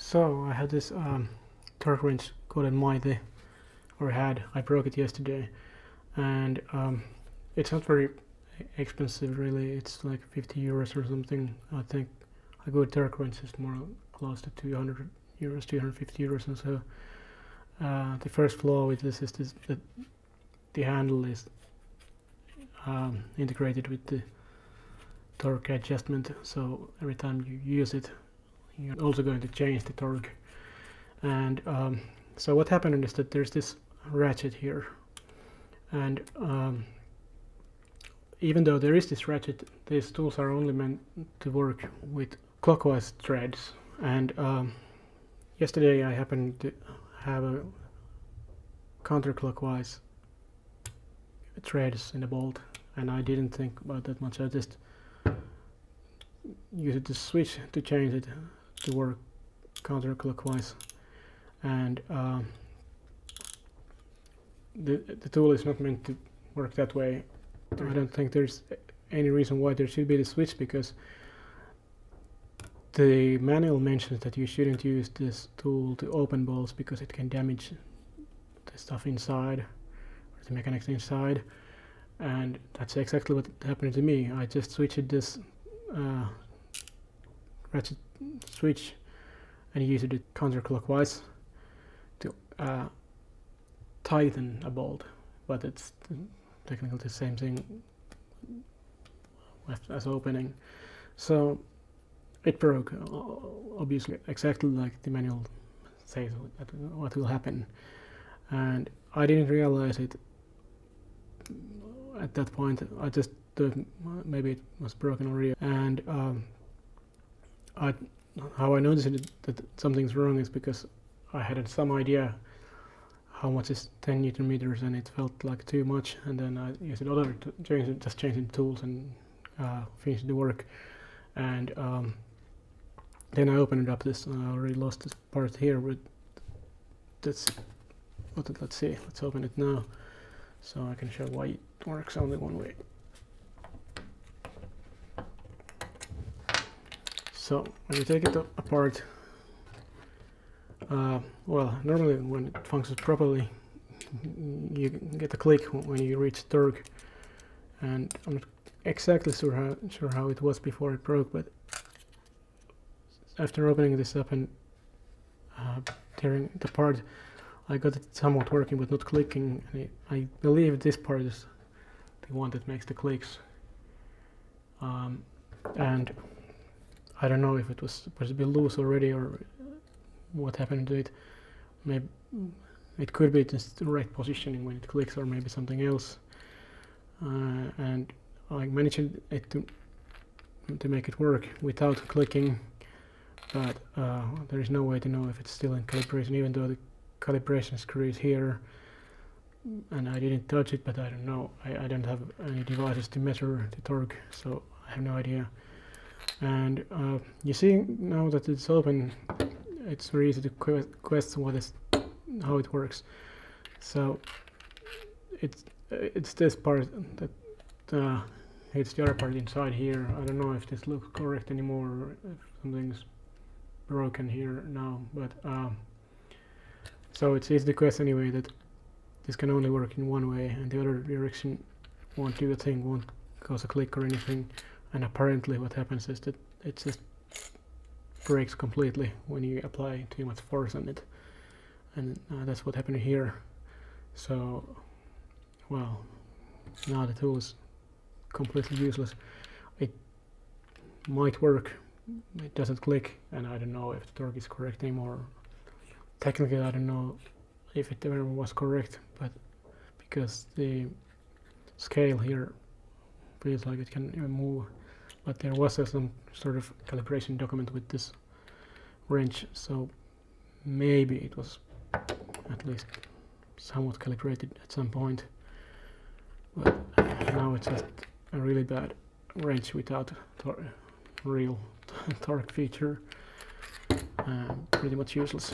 So I had this torque wrench called Mighty, or I broke it yesterday, and it's not very expensive really. It's like 50 euros or something. I think a good torque wrench is more close to 200 euros, 250 euros, and so the first flaw with this is that the handle is integrated with the torque adjustment, so every time you use it you're also going to change the torque. And so what happened is that there's this ratchet here, and even though there is this ratchet, these tools are only meant to work with clockwise threads, and yesterday I happened to have a counterclockwise threads in the bolt, and I didn't think about that much. I just used the switch to change it to work counterclockwise, and the tool is not meant to work that way. I don't think there's any reason why there should be the switch, because the manual mentions that you shouldn't use this tool to open bolts because it can damage the stuff inside, or the mechanics inside, and that's exactly what happened to me. I just switched this ratchet switch and used it counterclockwise to tighten a bolt, but it's technically the same thing as opening. So it broke, obviously, exactly like the manual says what will happen, and I didn't realize it at that point. I just thought maybe it was broken already, and how I noticed that something's wrong is because I had some idea how much is 10 Newton meters, and it felt like too much, and then I used another to just changing the tools and finish the work, and then I opened up this, and I already lost this part here, but let's see, let's open it now so I can show why it works only one way. So when you take it apart, well, normally when it functions properly, you get a click when you reach torque, and I'm not exactly sure how it was before it broke, but after opening this up and tearing it apart, I got it somewhat working but not clicking. And I believe this part is the one that makes the clicks, and I don't know if it was supposed to be loose already or what happened to it. Maybe it could be just the right positioning when it clicks, or maybe something else. And I managed it to make it work without clicking, but there is no way to know if it's still in calibration, even though the calibration screw is here, and I didn't touch it, but I don't know. I don't have any devices to measure the torque, so I have no idea. And you see now that it's open, it's very easy to question how it works. So it's this part that hits the other part inside here. I don't know if this looks correct anymore, or if something's broken here now, but so it's easy to question anyway that this can only work in one way, and the other direction won't do a thing, won't cause a click or anything. And apparently what happens is that it just breaks completely when you apply too much force on it, and that's what happened here. So, well, now the tool is completely useless. It might work, it doesn't click, and I don't know if the torque is correct anymore. Technically I don't know if it ever was correct, but because the scale here feels like it can even move, but there was some sort of calibration document with this wrench, so maybe it was at least somewhat calibrated at some point, but now it's just a really bad wrench without real torque feature, pretty much useless.